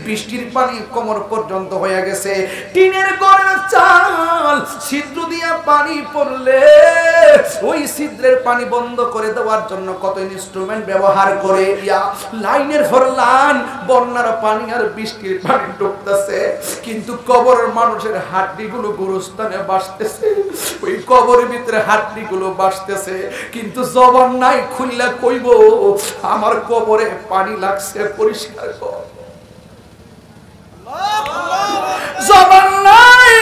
বৃষ্টির পানি কোমর পর্যন্ত হয়ে গেছে। টিনের ঘরের চাল ছিদ্র দিয়ে পানি পড়লে ওই ছিদ্রের পানি বন্ধ করে দেওয়ার জন্য কত ইনস্ট্রুমেন্ট ব্যবহার করে, লাইনের পর লাইন বন্যার পানি আর বৃষ্টির পানি ঢুকতেছে, কিন্তু কবরের মানুষের হাড্ডিগুলো গোরস্থানে বাসতেছে। ওই কবরের ভিতরে হাড্ডিগুলো বাসতেছে, কিন্তু জবান নাই খুললা কইব আমার কবরে পানি লাগছে, পরিষ্কার কর। জবান নাই,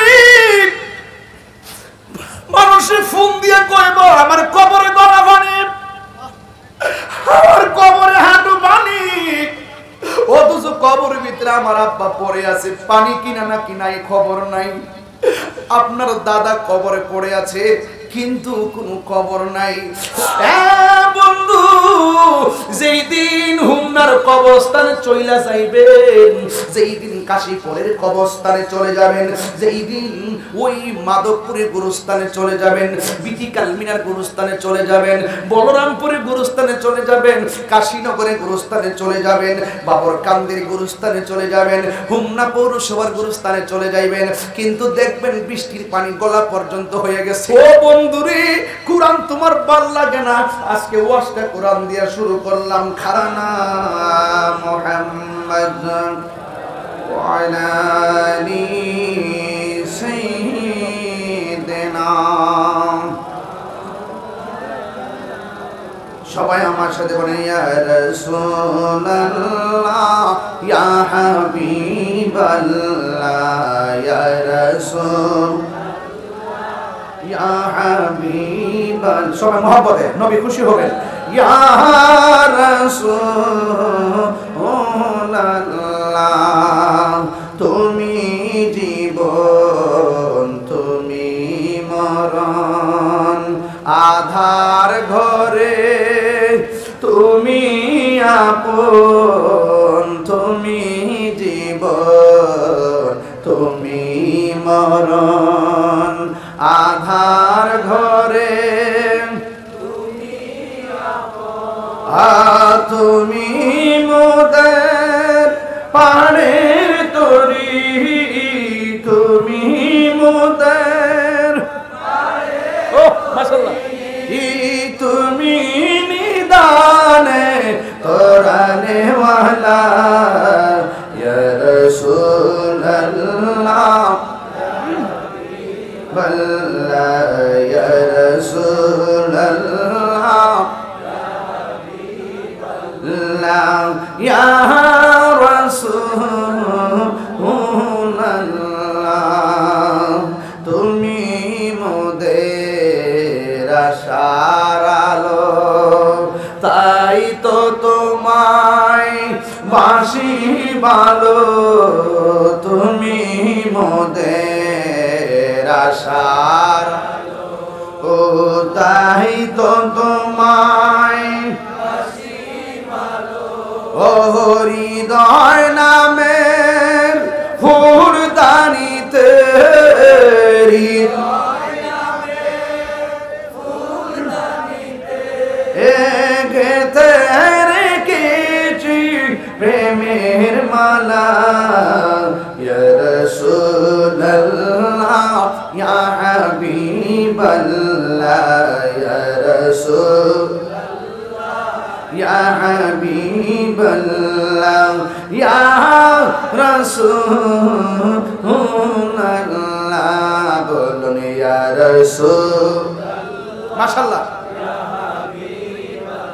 মানুষের ফোন দিয়ে কইব আমার কবরে গলা পানি, আমার কবরে হাঁটু পানি, অথচ কবরের ভিতরে আমার আব্বা পড়ে আছে, পানি কিনা না কিনাই খবর নাই। আপনার দাদা কবরে পড়ে আছে, কিন্তু কোনো খবর নাই। বন্ধু, যেই দিন হুমনার কবরস্থানে চইলা যাইবেন, যেই দিন কাশীপুরের কবরস্থানে চলে যাবেন, যেই দিন ওই মাধবপুরের গুরুস্থানে চলে যাবেন, বিটিকাল মিনার গুরুস্থানে চলে যাবেন, বলরামপুরের গুরুস্থানে চলে যাবেন, কাশীনগরের গুরুস্থানে চলে যাবেন, বাবরকান্দির গুরুস্থানে চলে যাবেন, হুমনা পৌরসভার গুরুস্থানে চলে যাইবেন, কিন্তু দেখবেন বৃষ্টির পানি গলা পর্যন্ত হয়ে গেছে। ও বন্ধুরে, কুরআন তোমার ভাল লাগে না? আজকে ওয়াজটা কুরআন দিয়ে শুরু করলাম। খারানা মুহাম্মদ ওয়া আলা আলি সাইয়্যিদিনা। সবাই আমার সাথে বলেন, ইয়া রাসূলুল্লাহ ইয়া হাবিবাল্লাহ, ইয়া রাসূল ইয়া হাবিবাল্লাহ। সবাই মহব্বতে নবী খুশি হবেন। ইয়া রাসূলুল্লাহ, তুমি জীবন, তুমি মরণ, আধার ঘরে তুমি আপন, তুমি জীবন, তুমি মরণ, আধার ঘরে তুমি আপন, তুমি মোদের পাড়ের তরি, তুমি মোদের ও মাশাআল্লাহ, তুমি নিদানে কোরআনে ওয়ালা, ইয়া রাসূলুল্লাহ বল্লাহ, ইয়া রাসূলুল্লাহ ইয়া রাসূলুল্লাহ, তুমি মোদের আশার আলো, তাই তো তোমায় বাসি ভালো, তুমি মোদের আশার ও, তাই তো তোমায় বাসি ভালো, ও হৃদয় নামের ফুলদানিতে, হৃদয় নামের ফুলদানিতে গেঁথে রেখেছি প্রেমের মালা, ইয়া রাসূলুল্লাহ ইয়া হাবিবাল্লাহ, ইয়া রাসূলুল্লাহ ইয়া হাবিবাল্লাহ, ইয়া রাসূলুল্লাহ, বলুন ইয়া রাসূলুল্লাহ। মাশাআল্লাহ, ইয়া হাবিবাল্লাহ,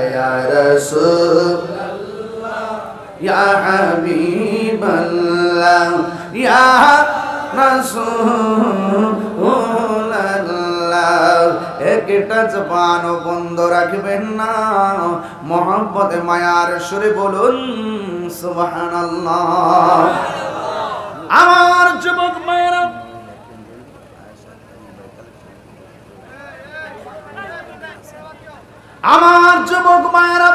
ইয়া রাসূলুল্লাহ ইয়া হাবিবাল্লাহ, ইয়া রাসূলুল্লাহ। একটা জবানও বন্ধ রাখবেন না, মহব্বতে মায়ার সুরে বলুন সুবহানাল্লাহ। আমার যুবক মায়েরা, আমার যুবক মায়েরা,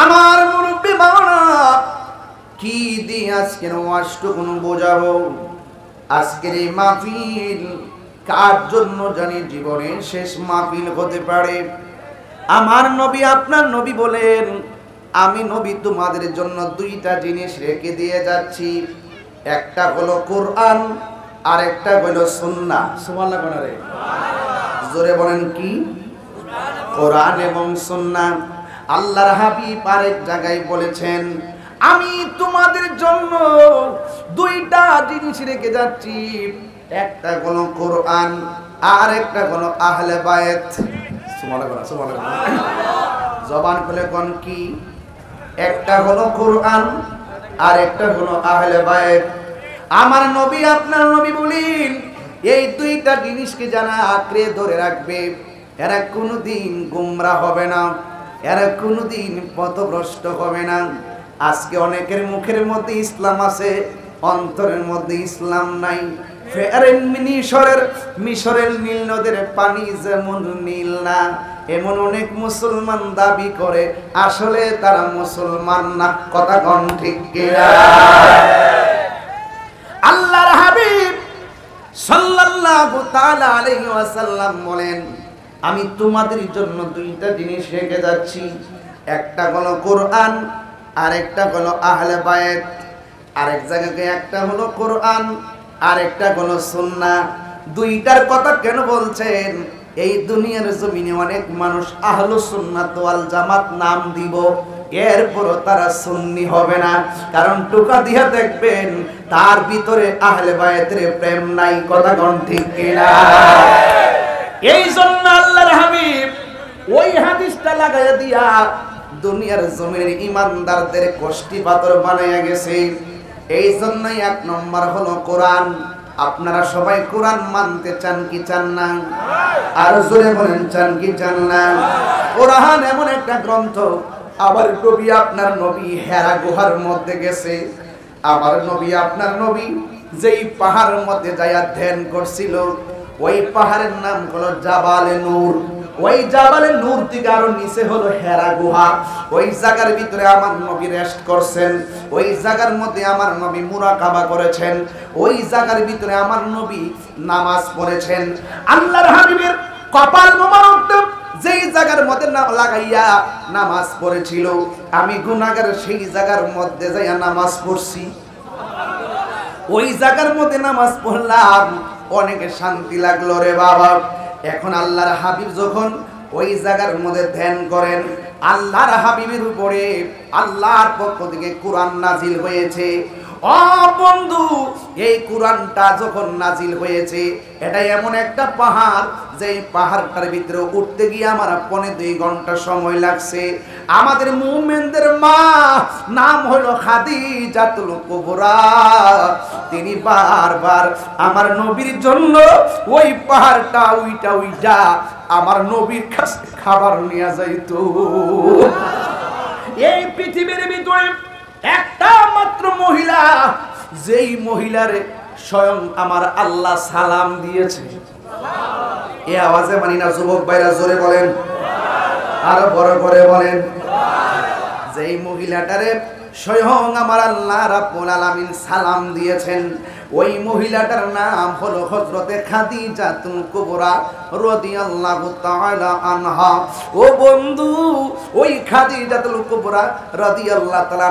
আমার মুরব্বী মাওনা, কি দিয়ে আজকের ওয়াজটুকুন বোঝাবো? আজকের এই মাহফিল কার জন্য জানি জীবনের শেষ মাহফিল হতে পারে। আমার নবী, আপনার নবী বলেন, আমি নবী তোমাদের জন্য দুইটা জিনিস রেখে দিয়ে যাচ্ছি, একটা হলো কোরআন আর একটা হলো সুন্নাহ। সুবহানাল্লাহ কোন রে? জোরে বলেন কি? কোরআন এবং সুন্নাহ। আল্লাহর হাবিব আরেক জায়গায় বলেছেন, আমি তোমাদের জন্য দুইটা জিনিস রেখে যাচ্ছি, একটা হলো কোরআন আর একটা হলো আহলে বায়াত। সুবহানাল্লাহ সুবহানাল্লাহ। জবান খুলে কোন কি? একটা হলো কোরআন আর একটা হলো আহলে বায়াত। আমার নবী আপনার নবী বলেন, এই দুইটা জিনিসকে যারা আঁকড়ে ধরে রাখবে এরা কোনোদিন গোমরা হবে না, এরা কোনোদিন পথভ্রষ্ট হবে না। আজকে অনেকের মুখের মধ্যে ইসলাম আছে, অন্তরের মধ্যে ইসলাম নাই। মিশরের নীল নদের পানি যেমন নীল না, এমন অনেক মুসলমান দাবি করে, আসলে তারা মুসলমান না। কথা কোন ঠিক কিনা? আল্লাহর হাবিব সাল্লাল্লাহু তাআলা আলাইহি ওয়াসাল্লাম বলেন, আমি তোমাদের জন্য দুইটা জিনিস রেখে যাচ্ছি, একটা হলো কোরআন আর একটা হলো আহলে বায়াত। আরেক জায়গায় একটা হলো কোরআন আর একটা হলো সুন্নাহ। দুইটার কথা কেন বলছেন? এই দুনিয়ার জমিনে অনেক মানুষ আহলুস সুন্নাত ওয়াল জামাত নাম দিব, এরপরও তারা সুন্নি হবে না। কারণ টোকা দিয়া দেখবেন তার ভিতরে আহলে বায়াতের প্রেম নাই। কথা কোন ঠিক কিনা? এই জন্য আল্লাহর হাবিব ওই হাদিসটা লাগাইয়া দিয়া দুনিয়ার জমিনের ইমানদারদের কষ্টি পাথর বানাইয়া গেছে। এই জন্যই এক নম্বর হলো কোরআন। আপনারা সবাই কোরআন মানতে চান কি চান না? আর জোরে বলেন, চান কি চান না? কোরআন এমন একটা গ্রন্থ, আবার নবী আপনার নবী হেরা গুহার মধ্যে গেছে। আমার নবী আপনার নবী যেই পাহাড়ের মধ্যে যাইয়া ধ্যান করছিল, ওই পাহাড়ের নাম হলো জাবালে নূর। ওই জাবালে নূর থেকে আরো নিচে হলো হেরা গুহা। ওই জায়গার ভিতরে আমার নবী রেস্ট করছেন, ওই জায়গার মধ্যে আমার নবী মুরাকাবা করেছেন, ওই জায়গার ভিতরে আমার নবী নামাজ পড়েছেন। আল্লাহর হাবিবের কপাল মোবারক যেই জায়গার মধ্যে নাম লাগাইয়া নামাজ পড়েছিল, আমি গুনাহগার সেই জায়গার মধ্যে যাইয়া নামাজ পড়ছি। ওই জায়গার মধ্যে নামাজ পড়লাম, অনেক শান্তি লাগলো রে বাবা। এখন আল্লাহর হাবিব যখন ওই জায়গার মধ্যে ধ্যান করেন, আল্লাহর হাবিবের উপরে আল্লাহর পক্ষ থেকে কোরআন নাজিল হয়েছে। ও বন্ধু, এই কোরআনটা যখন নাজিল হয়েছে, এটা এমন একটা পাহাড়, যে পাহাড়টার ভিতরে উঠতে গিয়ে আমার 2.5 ঘন্টা সময় লাগছে। আমাদের মুমিনদের মা নাম হলো খাদিজাতুল কুবরা, তিনি বারবার আমার নবীর জন্য ওই পাহাড়টা উইটা আমার নবীর কাছে খাবার নিয়ে যাইতো। এই পৃথিবীর ভিতরে একটা মাত্র মহিলা, যেই মহিলারে স্বয়ং আমার আল্লাহ সালাম দিয়েছে। এই আওয়াজে মানি না যুবক ভাইরা? জোরে বলেন, আরো বড় করে বলেন। যেই মহিলাটারে স্বয়ং আমার আল্লাহ রাব্বুল আলামিন সালাম দিয়েছেন, ওই মহিলাটার নাম হলো হযরতে খাদিজাতুল কুবরা রাদিয়াল্লাহু তাআলা আনহা। ও বন্ধু, ওই খাদিজাতুল কুবরা রাদিয়াল্লাহু তাআলা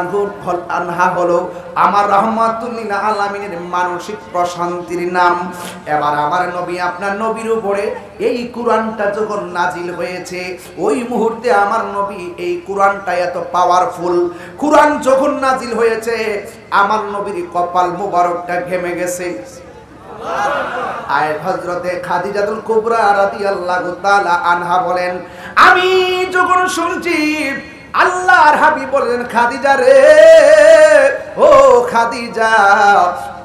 আনহা হলো আমার রাহমাতুল লিল আলামিনের মানসিক প্রশান্তির নাম। এবার আমার নবী আপনার নবীর উপরে এই কোরআনটা যখন নাজিল হয়েছে, ওই মুহূর্তে আমার নবী এই কোরআনটা এত পাওয়ারফুল, কোরআন যখন নাজিল হয়েছে আমার নবীর কপাল মোবারকটা ঘেমে গেছে। আর হযরতে খাদিজাতুল কুবরা রাদিয়াল্লাহু তাআলা আনহা বলেন, আমি যখন শুনছি আল্লাহর হাবিব বলেন, খাদিজা রে, ও খাদিজা,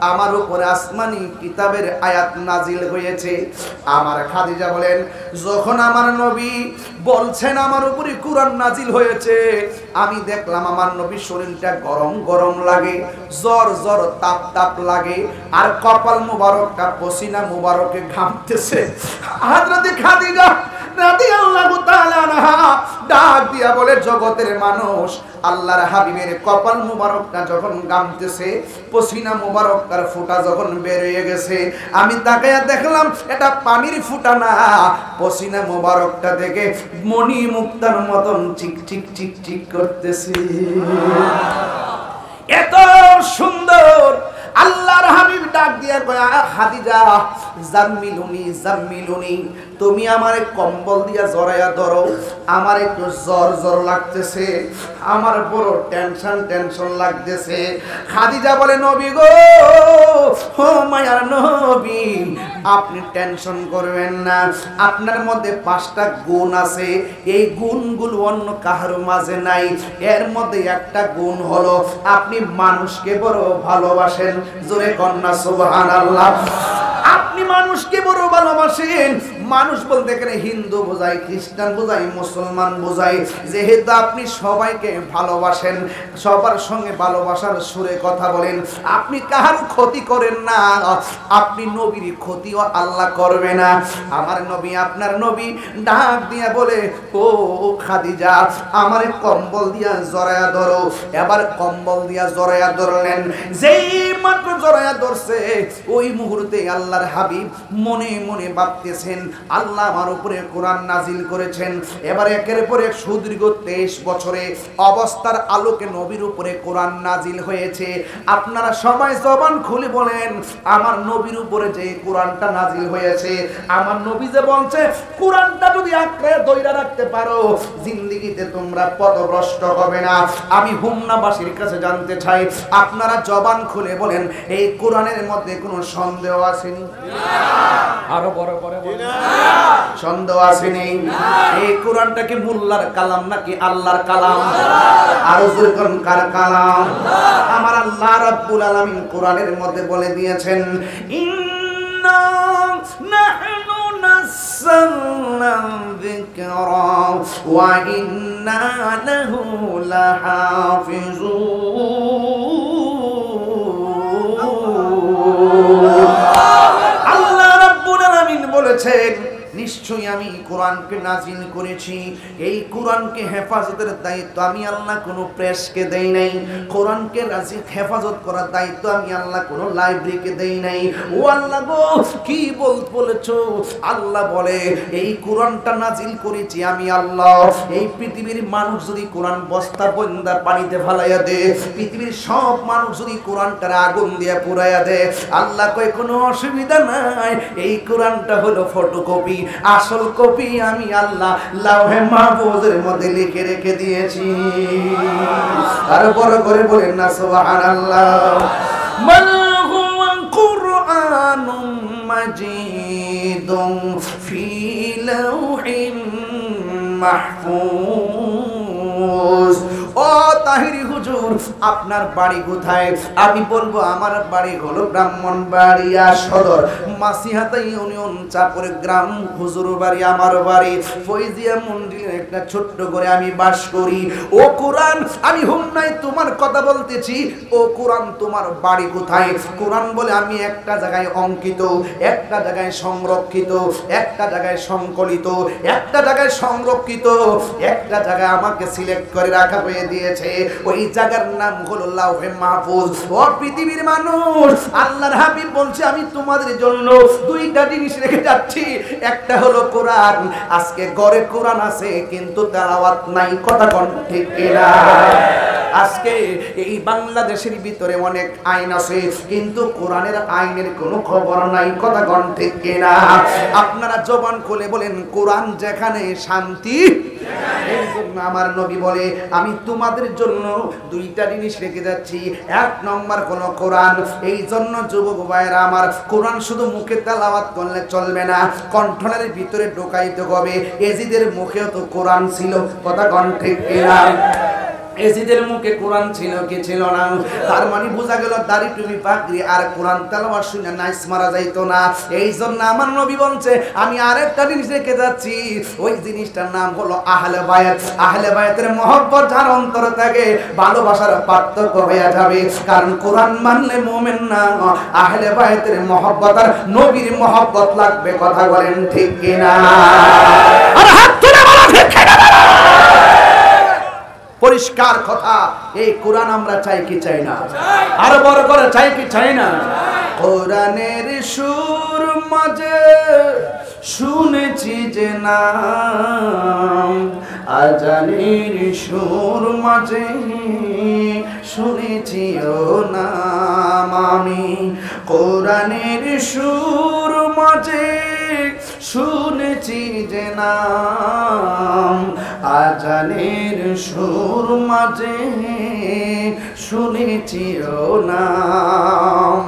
আমার উপরে আসমানি কিতাবের আয়াত নাজিল হয়েছে। আমার খাদিজা বলেন, যখন আমার নবী বলছেন আমার উপরে কোরআন নাজিল হয়েছে, আমি দেখলাম আমার নবীর শরীরটা গরম গরম লাগে, জ্বর জ্বর তাপ তাপ লাগে, আর কপাল মুবারকটা পসিনা মুবারকে ঘামতেছে। হযরতে খাদিজা রাদিয়াল্লাহু তাআলা আনহা ডাক দিয়া বলে, জগতের মানুষ, আল্লাহর হাবিবের কপাল মুবারকটা যখন গামতেছে, পসিনা মুবারকটার ফোঁটা যখন বের হয়ে গেছে, আমি তাকায়া দেখলাম এটা পানির ফোঁটা না, পসিনা মুবারকটা থেকে মণি মুক্তার মতন চিক চিক চিক চিক করতেছে। এত সুন্দর। আল্লাহর হাবিব ডাক দিয়া কয়, খাদিজা, জাম্মিলুনি জাম্মিলুনি, তুমি আমারে কম্বল দিয়া জড়ায়া ধরো, আমার একটু জ্বর জ্বর লাগতেছে, আমার বড় টেনশন টেনশন লাগতেছে। খাদিজা বলে, নবী গো, ও মায়ার নবী, আপনি টেনশন করবেন না, আপনার মধ্যে 5টা গুণ আছে, এই গুণগুলো অন্য কারো মাঝে নাই। এর মধ্যে একটা গুণ হলো আপনি মানুষকে বড় ভালোবাসেন। জোরে কন্যা সুবহানাল্লাহ। আপনি মানুষকে বড় ভালোবাসেন। মানুষ বলতে এখানে হিন্দু বোঝায়, খ্রিস্টান বোঝায়, মুসলমান বোঝায়। যেহেতু আপনি সবাইকে ভালোবাসেন, সবার সঙ্গে ভালোবাসার সুরে কথা বলেন, আপনি কারো ক্ষতি করেন না, আপনি নবীর ক্ষতিও আল্লাহ করবে না। আমার নবী, আপনার নবী ডাক দিয়া বলে, ও খাদিজা, আমারে কম্বল দিয়া জড়ায়া ধরো। এবার কম্বল দিয়া জড়ায়া ধরলেন। যেই মাত্র জড়ায়া ধরছে, ওই মুহূর্তে আল্লাহর হাবিব মনে মনে ভাবতেছেন, আল্লাহ আমার উপরে কোরআন নাজিল করেছেন। এবার একের পর এক সুদীর্ঘ 23 বছরে অবস্থার আলোকে নবীর উপরে কোরআন নাজিল হয়েছে। আপনারা সবাই জবান খুলে বলেন, আমার নবীর উপরে যে কোরআনটা নাজিল হয়েছে, আমার নবী যে বলছে, কোরআনটা যদি আঁকড়ে ধইরা রাখতে পারো, জিন্দেগিতে তোমরা পথভ্রষ্ট হবে না। আমি হুমনাবাসীর কাছে জানতে চাই, আপনারা জবান খুলে বলেন, এই কোরআনের মধ্যে কোনো সন্দেহ আসেনি? আরো বড় করে বলেন, সন্দেহ আসেনি? এই কোরআনটা কি মোল্লার কালাম নাকি আল্লাহর কালাম? আরো জোরে কোন কার কালাম? আমার আল্লাহ রাব্বুল আলামিন কোরআনের মধ্যে বলে দিয়েছেন, ইন্না নাহনু নাযালনা যিকরা ওয়া ইন্না লাহু লাহাফিজুন। আল্লাহ রাব্বুল আলামিন বলেছেন, নিশ্চয়ই আমি কোরআনকে নাজিল করেছি। এই কোরআনকে হেফাজতের দায়িত্ব আমি আল্লাহ কোনো প্রেসকে দেই নাই। কোরআনকে হেফাজত করার দায়িত্ব আমি আল্লাহ কোনো লাইব্রেরিকে দেই নাই। ও আল্লাহ গো, কি বলেছো? আল্লাহ বলে, এই কোরআনটা নাজিল করেছি আমি আল্লাহ। এই পৃথিবীর মানুষ যদি কোরআন বস্তা বন্দা পানিতে ফালাইয়া দে, পৃথিবীর সব মানুষ যদি কোরআনটার আগুন দিয়ে পুরাইয়া দে, আল্লাহ কয় কোনো অসুবিধা নাই। এই কোরআনটা হলো ফটোকপি, আসল কপি আমি আল্লাহ লাওহে মাহফুজের মধ্যে লিখে রেখে দিয়েছি। আর বড় করে বলেন না সুবহানাল্লাহ। মান হুয়া কুরআনুম মাজিদুন ফি লাওহিম মাহফুজ। ও তাহিরি হুজুর, আপনার বাড়ি কোথায়? আমি বলবো আমার বাড়ি হলো ব্রাহ্মণবাড়িয়া সদর মাসিহাতা ইউনিয়ন চাপড় গ্রাম। হুজুর বাড়ি আমার বাড়ি ফৈজিয়া মন্দিরের একটা ছোট্ট করে আমি বাস করি। ও কোরআন, আমি হুমনাই তোমার কথা বলতেছি। ও কোরআন, তোমার বাড়ি কোথায়? কোরআন বলে, আমি একটা জায়গায় অঙ্কিত, একটা জায়গায় সংরক্ষিত, একটা জায়গায় সংকলিত, একটা জায়গায় সংরক্ষিত, একটা জায়গায় আমাকে সিলেক্ট করে রাখা হয়ে দিয়েছে। ওই জায়গার নাম হলো লাওহে মাহফুজ। ও পৃথিবীর মানুষ, আল্লাহর হাবিব বলছে, আমি তোমাদের জন্য 2টা জিনিস রেখে যাচ্ছি। একটা হলো কোরআন। আজকে ঘরে কোরআন আছে কিন্তু তেলাওয়াত নাই। কথা কোন ঠিক কিনা? আজকে এই বাংলাদেশের ভিতরে অনেক আইন আছে কিন্তু কোরআনের আইনের কোনো খবর নাই। কথা কোন ঠিক কিনা? আপনারা জবান খুলে বলেন, কোরআন যেখানে শান্তি। এই জন্য আমার নবী বলে, আমি তোমাদের জন্য 2টা জিনিস রেখে যাচ্ছি। 1 নম্বর হলো কোরআন। এই জন্য যুবক ভাইরা আমার, কোরআন শুধু মুখে তেলাওয়াত করলে চলবে না, কণ্ঠনালীর ভিতরে ঢোকাইতে হবে। এজিদের মুখেও তো কোরআন ছিল। কথা কোন ঠিক কিনা? এজিদের মুখে কোরআন ছিল কি ছিল না? তার মানে বোঝা গেল দাড়ি টুপি পাগড়ি আর কোরআন তেলাওয়াত শুনে নাইস মারা যাইতো না। এই জন্য আমার নবী বলছে আমি আরেকটা জিনিস রেখে যাচ্ছি, ওই জিনিসটার নাম হলো আহলে বায়াত। আহলে বায়াতের মহব্বত যার অন্তরে থাকে ভালোবাসার পার্থক্য হয়ে যাবে, কারণ কোরআন মানলে মুমিন না, আহলে বায়াতের মহব্বত আর নবীর মহব্বত লাগবে। কথা বলেন ঠিক কিনা? আর হাত তুলে বলো ঠিক কিনা? পরিষ্কার কথা, এই কোরআন আমরা চাই কি চাই না? আরো বড় করে চাই কি চাই না? কোরআনের সুর মাঝে শুনেছি যে নাম, আজানের সুর মাঝে শুনেছি ও নাম। আমি কোরআনের সুর মাঝে শুনেছি যে নাম, আজানের সুর মাঝে শুনেছি ও নাম।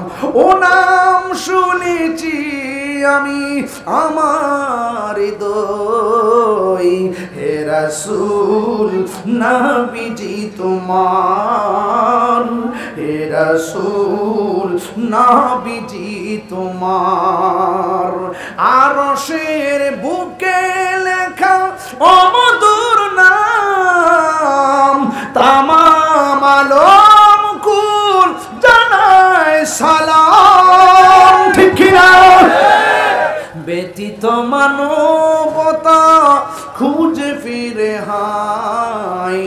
ও নাম শুনেছি আমি আমার হৃদয়, হে রাসূল নবীজি তোমার, হে রাসূল নবীজি তোমার। আরশের বুকে লেখা অমধুর নাম, তামাম আলম কুল জানায় সালাম। ঠিক কিনা? ব্যতীত মানবতা খুঁজে ফিরে হাই,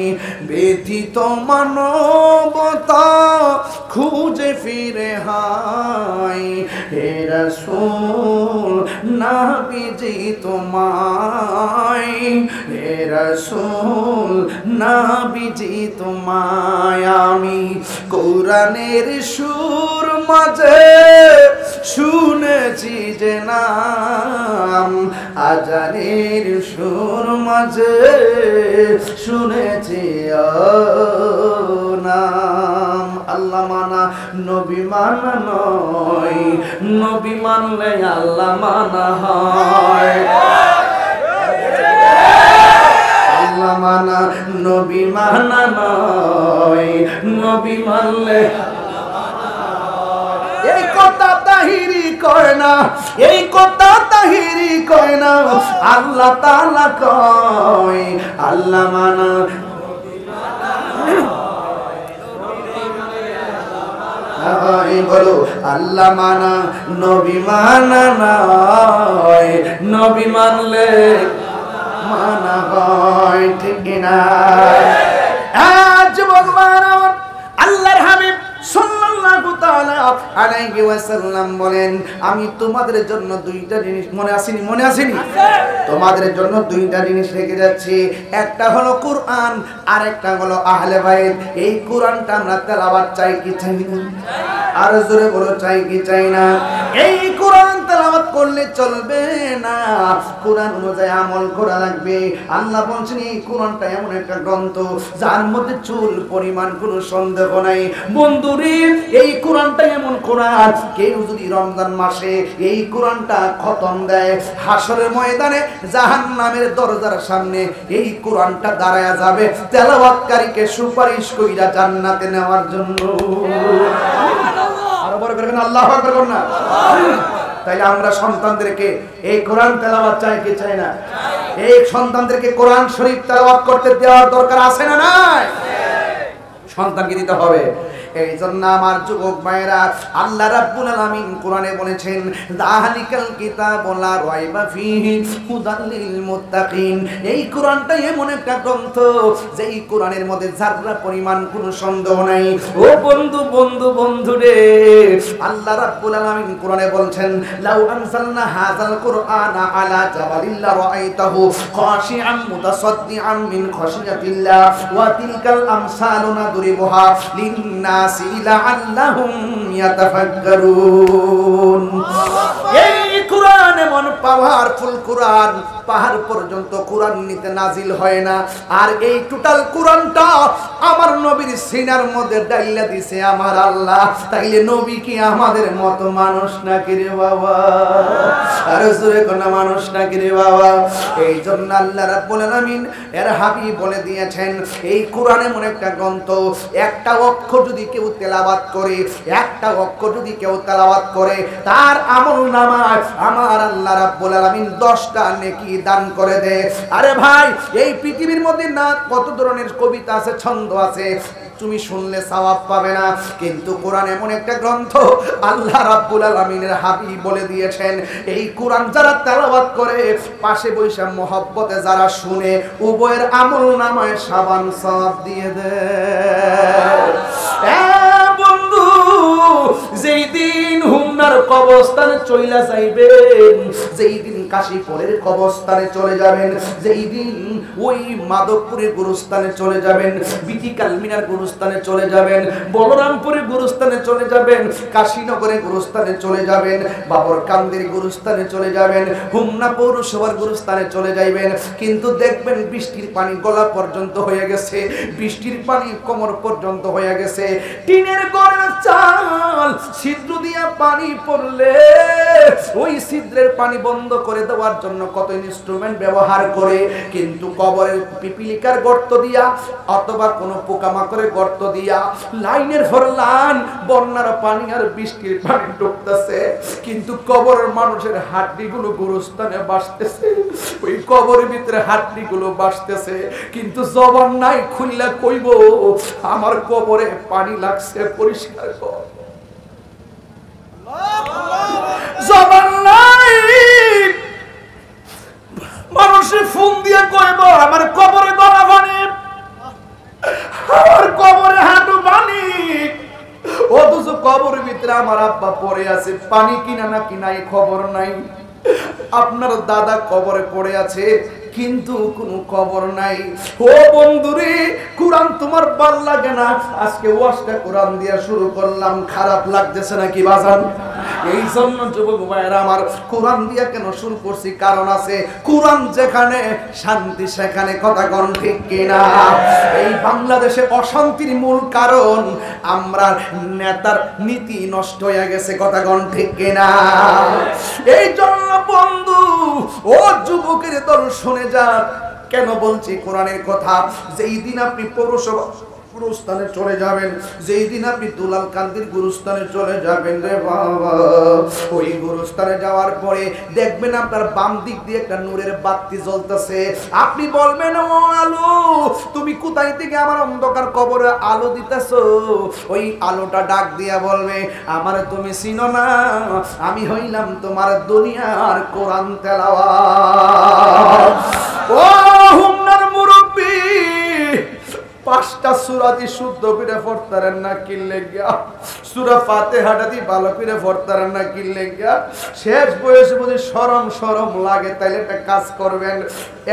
ব্যতীত মানবতা খুঁজে ফিরে হাই, হে রাসূল নবীজি তোমায়, হে রাসূল নবীজি তোমায়। আমি কোরআনের সুর মাঝে শুনেছি যে নাম, আজানের সুর মাঝে শুনেছি নাম। আল্লাহ মানা নবী মানা নয়, নবী মানলে আল্লাহ মানা হয়। আল্লাহ মানা নবী মানা নয়, নবী মানলে। এই কথা তাহিরি কয় না, এই কথা তাহিরি কয় না, আল্লাহ তাআলা কয় আল্লাহ মানা বলো আল্লাহ মানা নবী মানা নয়, নবী মানলে মানা হয়। ঠিক না? আজ ভগবান আল্লাহর হাবিব সাল্লাল্লাহু তাআলা আলাইহি ওয়াসাল্লাম বলেন, আমি তোমাদের জন্য দুইটা জিনিস মনে আসেনি, মনে আসেনি? তোমাদের জন্য দুইটা জিনিস রেখে যাচ্ছি, একটা হলো কোরআন আর একটা হলো আহলে বাইত। এই কোরআনটা আমরা তেলাওয়াত চাই কি চাই না? আর জোরে বলো চাই কি চাই না? এই কোরআন তেলাওয়াত করলে চলবে না, কোরআন অনুযায়ী আমল করা লাগবে। আল্লাহ বলছেন এই কোরআনটা এমন একটা গ্রন্থ যার মধ্যে চুল পরিমাণ কোনো সন্দেহ নাই। বন্ধুরে, এই কোরআনটা এমন কোরআন, কেউ যদি রমজান মাসে এই কোরআনটা খতম দেয়, হাসরের ময়দানে জাহান্নামের দরজার সামনে এই কোরআনটা দাঁড়ায়া যাবে তেলাওয়াতকারীকে সুপারিশ কইরা জান্নাতে নেওয়ার জন্য। আরো বড় করবেন আল্লাহু আকবার করুন না? তাইলে আমরা সন্তানদেরকে এই কোরআন তেলাওয়াত চাই কি চাই না? এই সন্তানদেরকে কোরআন শরীফ তেলাওয়াত করতে দেওয়ার দরকার আছে না নাই? সন্তানকে দিতে হবে। এই জন্য আমার যুবক ভাইরা, আল্লাহ রাব্বুল আলামিন কোরআনে বলেছেন যালিকাল কিতাবু লা রাইবা ফীহি হুদাল লিল মুত্তাকিন। এই কোরআনটা এমন একটা গ্রন্থ যেই কোরআনের মধ্যে যারা পরিমাণ কোনো সন্দেহ নাই। ও বন্ধু বন্ধু বন্ধু রে, আল্লাহ রাব্বুল আলামিন কোরআনে বলছেন লাউ আনসালনা হাযাল কুরআনা আলা জাবালিন লা রাআইতাহু খাশিআম মুতাসাদ্দিআম মিন খাশিয়াতিল্লাহ ওয়া তিলকাল আমসালু নাদরিবুহা লিন-নাসি লাআল্লাহুম ইয়াতাফাক্কারুন। এই কোরআন এমন পাওয়ারফুল কোরআন, পাহাড় পর্যন্ত কোরআন নিতে নাজিল হয় না। আর এই টোটাল কোরআনটা আমার নবীর সিনার মধ্যে ডাইলা দিছে আমার আল্লাহ। তাইলে নবী কি আমাদের মতো মানুষ নাকি রে বাবা? আর জোরে কোন মানুষ নাকি রে বাবা? এই জন্য আল্লাহ রাব্বুল আলামিন এর হাবিব বলে দিয়েছেন, এই কোরআন এমন একটা গ্রন্থ, একটা অক্ষর যদি কেউ তেলাওয়াত করে, একটা অক্ষর যদি কেউ তেলাওয়াত করে, তার আমলনামায় আমার আল্লাহ রাব্বুল আলামিন 10টা নেকি দান করে দেয়। আরে ভাই, এই পৃথিবীর মধ্যে না কত ধরনের কবিতা আছে, ছন্দ আছে, তুমি শুনলে সওয়াব পাবে না। কিন্তু কোরআন এমন একটা গ্রন্থ, আল্লাহ রাব্বুল আলামিনের হাবিব বলে দিয়েছেন, এই কোরআন যারা তেলাওয়াত করে, পাশে বৈশা মহব্বতে যারা শুনে, উভয়ের আমলনামায় সাবান সওয়াব দিয়ে দেয়। বন্ধু, যেই দিন হুমনার কবরস্থানে চইলা যাইবেন, যেই দিন কাশীপুরের কবরস্থানে চলে যাবেন, যেই দিন ওই মাধবপুরের গুরুস্থানে চলে যাবেন, বিটিকাল মিনার গুরুস্থানে চলে যাবেন, বলরামপুরের গুরুস্থানে চলে যাবেন, কাশীনগরের গুরুস্থানে চলে যাবেন, বাবরকান্দির গুরুস্থানে চলে যাবেন, হুমনা পৌরসভার গুরুস্থানে চলে যাইবেন, কিন্তু দেখবেন বৃষ্টির পানি গলা পর্যন্ত হয়ে গেছে, বৃষ্টির পানি কোমর পর্যন্ত হয়ে গেছে। টিনের ঘরের চাল ছিদ্র দিয়া পানি পড়লে ওই ছিদ্রের পানি বন্ধ করে দেওয়ার জন্য কত ইনস্ট্রুমেন্ট ব্যবহার করে, কিন্তু কবরের পিপিলিকার গর্ত দিয়া অথবা কোনো পোকামাকড়ের গর্ত দিয়া লাইনের পর লাইন বন্যার পানি আর বৃষ্টির পানি ঢুকতেছে, কিন্তু কবরের মানুষের হাড্ডিগুলো গুরুস্থানে বাসতেছে, ওই কবরের ভিতরে হাড্ডিগুলো বাসতেছে, কিন্তু জবান নাই খুললা কইব আমার কবরে পানি লাগছে, পরিষ্কার কর। জবান নাই, মানুষের ফোন দিয়ে কইব আমার কবরে গলা পানি, আমার কবরে হাঁটু পানি। অথচ কবরের ভিতরে আমার আব্বা পড়ে আছে, পানি কিনা না কিনাই খবর নাই। আপনার দাদা কবরে পড়ে আছে, কিন্তু কোনো খবর নাই। ও বন্ধুরে, কোরআন তোমার ভাল লাগে না? আজকে ওয়াজটা কোরআন দিয়া শুরু করলাম, খারাপ লাগতেছে নাকি বাজান? এই জন্য যুবক ভাইরা আমার, কোরআন দিয়া কেন শুরু করছি? কারণ আছে, কোরআন যেখানে শান্তি সেখানে, কথা কোন ঠিক কিনা? এই বাংলাদেশে অশান্তির মূল কারণ আমরা নেতার নীতি নষ্ট হয়ে গেছে, কথা কোন ঠিক কিনা? এই জন্য বন্ধু, ও যুবকের দল শুনে যান, কেন বলছি কোরআনের কথা? যেই দিন আপনি পৌরসভা গুরুস্থানে চলে যাবেন, যেই দিন আপনি দুলাল কান্দির গুরুস্থানে চলে যাবেন রে বাবা, ওই গুরুস্থানে যাওয়ার পরে দেখবেন আপনার বাম দিক দিয়ে একটা নূরের বাতি জ্বলতেছে। আপনি বলবেন, ও আলো, তুমি কোথায় থেকে আমার অন্ধকার কবরে আলো দিতেছো? ওই আলোটা ডাক দিয়া বলবে, আমার তুমি চিনো না, আমি হইলাম তোমার দুনিয়ার কোরআন তেলাওয়াত। ও হুমনার মুরব্বী, 5টা সূরা দি শুদ্ধ করে পড়তারেন না কি লেগা? সূরা ফাতিহাটা দি ভালো করে পড়তারেন না কি লেগা? শেষ বয়সে যদি শরম লাগে, তাইলে একটা কাজ করবেন,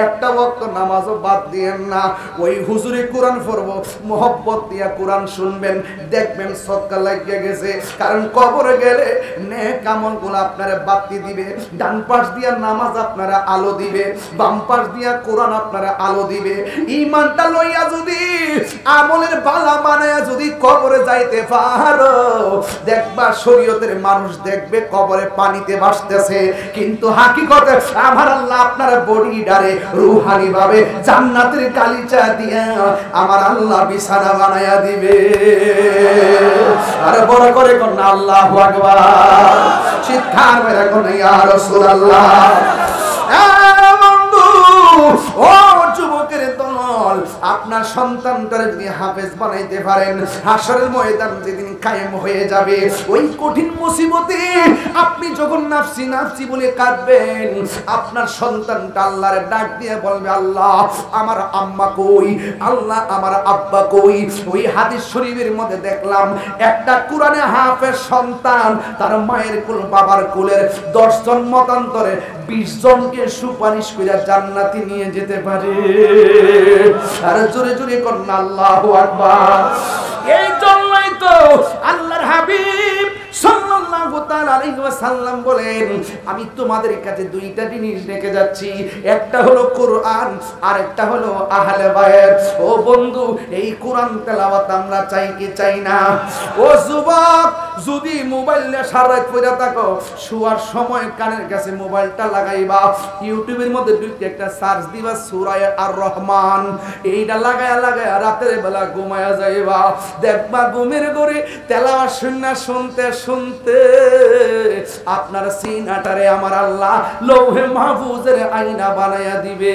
একটা ওয়াক্ত নামাজও বাদ দিয়েন না। ওই হুজুরি কোরআন পড়বো, মোহব্বত দিয়া কোরআন শুনবেন, দেখবেন সদকা লাগিয়ে গেছে। কারণ কবরে গেলে নেক আমলগুলো আপনারা বাতি দিবে, ডান পাশ দিয়া নামাজ আপনারা আলো দিবে, বাম পাশ দিয়া কোরআন আপনারা আলো দিবে। ঈমানটা লইয়া যদি আমলের বালা বানায়া যদি কবরে যাইতে পারো, দেখবা শরীয়তের মানুষ দেখবে কবরে পানিতে ভাসতেছে, কিন্তু হাকিকতে আমার আল্লাহ আপনার বডি ডারে রূহানি ভাবে জান্নাতের গালিচা দিয়া আমার আল্লাহ বিছানা বানায়া দিবে। আর বড় করে কোন আল্লাহু আকবার, চিৎকার মেরে কোন ইয়া রাসূলুল্লাহ। ও যুবকের দল, আপনার সন্তানটারে যদি হাফেজ বানাইতে পারেন, হাসরের ময়দান যেদিন কায়েম হয়ে যাবে, ওই কঠিন মুসিবতে আপনি যখন নাফসি নাফসি বলে কাঁদবেন, আপনার সন্তানটা আল্লাহর ডাক দিয়ে বলবে, আল্লাহ আমার আম্মা কই, আল্লাহ আমার আব্বা কই। ওই হাদিস শরীফের মধ্যে দেখলাম, একটা কোরআনে হাফেজ সন্তান তার মায়ের কুল বাবার কুলের 10 জন মতান্তরে 20 জনকে সুপারিশ করে জান্নাতে নিয়ে যেতে পারে। আর জোরে জোরে করুন আল্লাহু আকবার। এই জন্যই তো আল্লাহর হাবিব সাল্লাল্লাহু তাআলা আলাইহি ওয়াসাল্লাম বলেন, আমি তোমাদের কাছে দুইটা জিনিস রেখে যাচ্ছি, একটা হলো কোরআন আর একটা হলো আহলে বায়াত। ও বন্ধু, এই কোরআন তেলাওয়াত আমরা চাই কি চাই না? ও যুবক, যদি মোবাইল নিয়ে সারা রাত পড়ে থাকো, শোয়ার সময় কানের কাছে মোবাইলটা লাগাইবা, ইউটিউবের মধ্যে ঢুকে একটা সার্চ দিবা সূরা আর রহমান, এইটা লাগায়া লাগায়া রাতের বেলা ঘুমায়া যাইবা, দেখবা ঘুমের ঘরে তেলাওয়াত শুনতে শুনতে আপনার সিনাটারে আমার আল্লাহ লৌহে মাহফুজের আয়না বানায়া দিবে।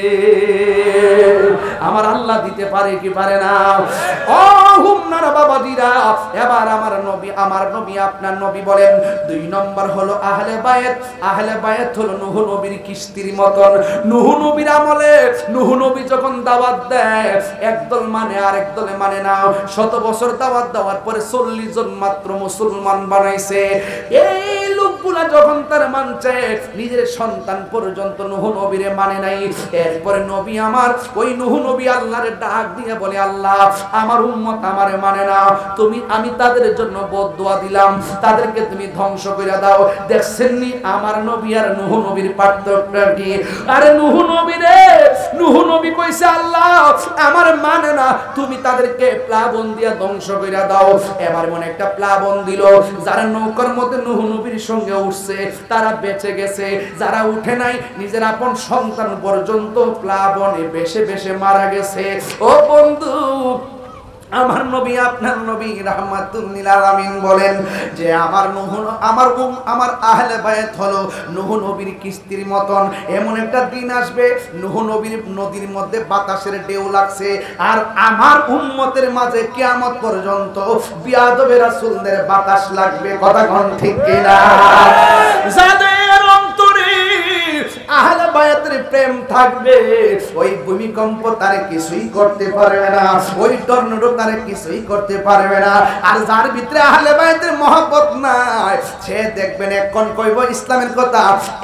আমার আল্লাহ দিতে পারে কি পারে না? ও হুমনারা বাবাজিরা, এবার আমার নবী আপনার নবী বলেন, দুই নম্বর হলো আহলে বায়াত। আহলে বায়াত হলো নূহ নবীর কিস্তির মতন। নূহ নবীর আমলে নূহ নবী যখন দাওয়াত দেয়, একদল মানে আর একদলে মানে না। 100 বছর দাওয়াত দেওয়ার পরে 40 জন মাত্র মুসলমান বানাইছে। এই লোকগুলা যখন তার মানছে, নিজের সন্তান পর্যন্ত নূহ নবীরে মানে নাই। এরপরে নবী আমার, ওই নূহ নবী আল্লাহর ডাক দিয়ে বলে, আল্লাহ আমার উম্মত আমারে মানে না, আমি তাদের জন্য বদদুয়া দিলাম, তাদেরকে তুমি ধ্বংস করে দাও। দেখছেন নি আমার নবী আর নূহ নবীর পার্থক্য কি? আরে নূহ নবী রে, নূহ নবী কইছে আল্লাহ আমার মানে না, তুমি তাদেরকে প্লাবন দিয়া ধ্বংস করে দাও। এবার মনে একটা প্লাবন দিল, যারা নৌকার মধ্যে নূহ নবীর সঙ্গে উঠছে তারা বেঁচে গেছে, যারা উঠে নাই নিজের আপন সন্তান পর্যন্ত প্লাবনে বেশে বেশে মারা গেছে। ও বন্ধু, আমার নবী আপনার নবী রাহমাতুল লিল আলামিন বলেন যে আমার আহলে বায়াত হলো নূহ নবীর কিস্তির মতন। এমন একটা দিন আসবে, নূহ নবীর নদীর মধ্যে বাতাসের ঢেউ লাগছে, আর আমার উম্মতের মাঝে কিয়ামত পর্যন্ত বিয়াদবে রাসূলদের বাতাস লাগবে। কথা কোন ঠিক কিনা? যাদের অন্তরে আহলে বায়াতের প্রেম থাকবে, ওই ভূমিকম্প তারে কিছুই করতে পারবে না, ওই টর্নেডো তারে কিছুই করতে পারবে না। আর যার ভিতরে আহলে বায়াতের মহব্বত নাই, সে দেখবেন এখন কইব ইসলামের কথা,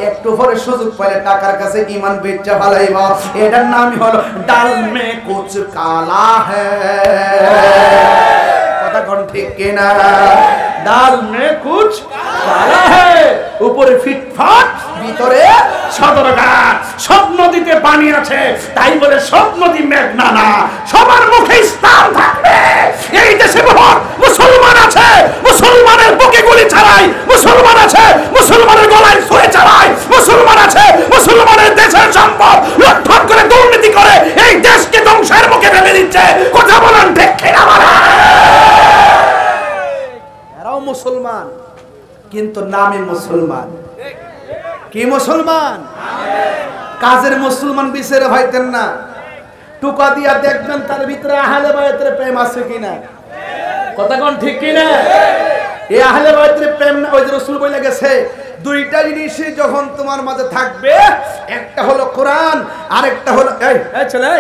একটু পরে সুযোগ পাইলে টাকার কাছে ঈমান বেচা ফেলাইব। এটার নামই হলো ডাল মে কুছ কালা হ্যায়। কথা কোন ঠিক কিনা? ডাল মে কুছ কালা হ্যায়, উপরে ফিটফাট, ভিতরে সদরঘাট। সব নদীতে পানি আছে, তাই বলে সব নদী মেঘনা না, সবার মুখে ইসলাম থাকবে। এই দেশে বহুত মুসলমান আছে, মুসলমানের বুকে গুলি চালাই, মুসলমান আছে মুসলমানের গলায় ছুরি চালাই, মুসলমান আছে মুসলমানের দেশের সম্পদ লুণ্ঠন করে দুর্নীতি করে এই দেশকে ধ্বংসের মুখে ফেলে দিচ্ছে। কথা বলেন ঠিক কিনা? এরাও মুসলমান, কিন্তু নামে মুসলমান। কি মুসলমান? কাজের মুসলমান বিচারে হইতেন না। টুকা দিয়া দেখবেন তার ভিতরে আহলে বায়াতের প্রেম আছে কিনা। কথা কোন ঠিক কিনা? এই আহলে বায়াতের প্রেম, ওই যে রাসূল বলে গেছে, দুইটা জিনিস যখন তোমার মাঝে থাকবে, একটা হলো কোরআন আর একটা হলো এই চলে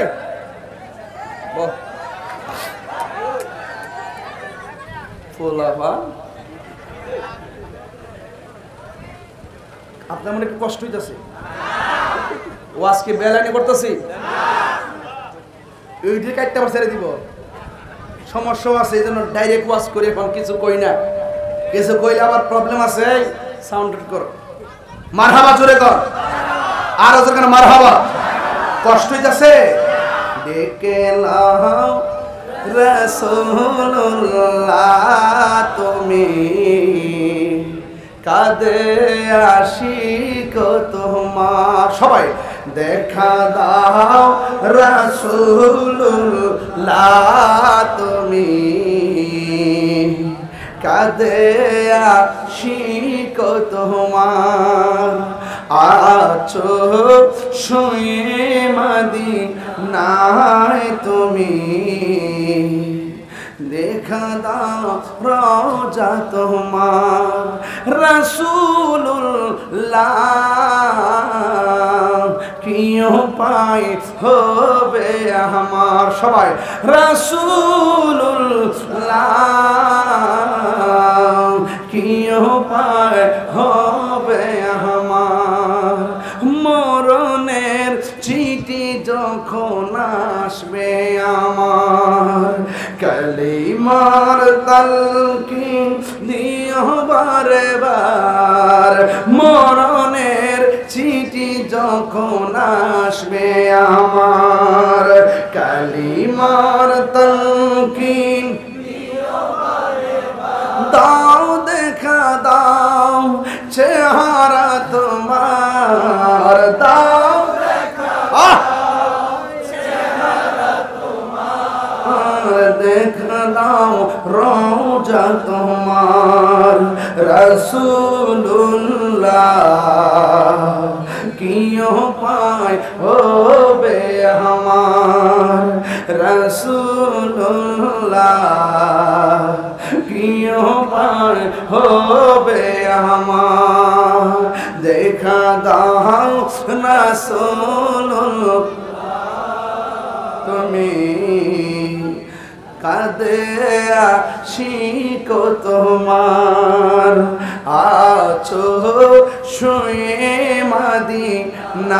আপনার মনে কি কষ্ট হইতেছে? ও আজকে বেলানি করতেছি, এইটি কাটতে আবার ছেড়ে দিব, সমস্যা আছে, এই জন্য ডাইরেক্ট ওয়াজ করে এখন কিছু কই না। কিছু কইলে আবার প্রবলেম আছে। সাউন্ড কর, মারহাবা জোরে কর, আর ওদের মারহাবা। কষ্ট হইতেছে? ডেকে লাও রাসূলুল্লাহ তুমি, কাঁদে আশিক তোমার। সবাই দেখা দাও রাসূলুল্লাহ তুমি, কাঁদে আশিক তোমার। আছো শুয়ে মদিনায় তুমি, দেখা দাও রওজা তোমার। রাসূলুল্লাহ কি উপায় হবে আমার। সবাই রাসূলুল্লাহ কি উপায় হবে আমার। মরণের চিঠি যখন আসবে আমার, কালিমা মার তালকিন দিও বারে বার, মরণের চিঠি যখন আসবে আমার, কালিমার তালকিন দাও, দেখা দাও চেহারা তোমার, দাও দেখা দাও রওজা তোমার, রাসূলুল্লাহ কি উপায় হবে আমার, রাসূলুল্লাহ কি উপায় হবে আমার, দেখা দাও রাসূলুল্লাহ তুমি কাঁদে আশিক তোমার, আছো শুয়ে মাদিনা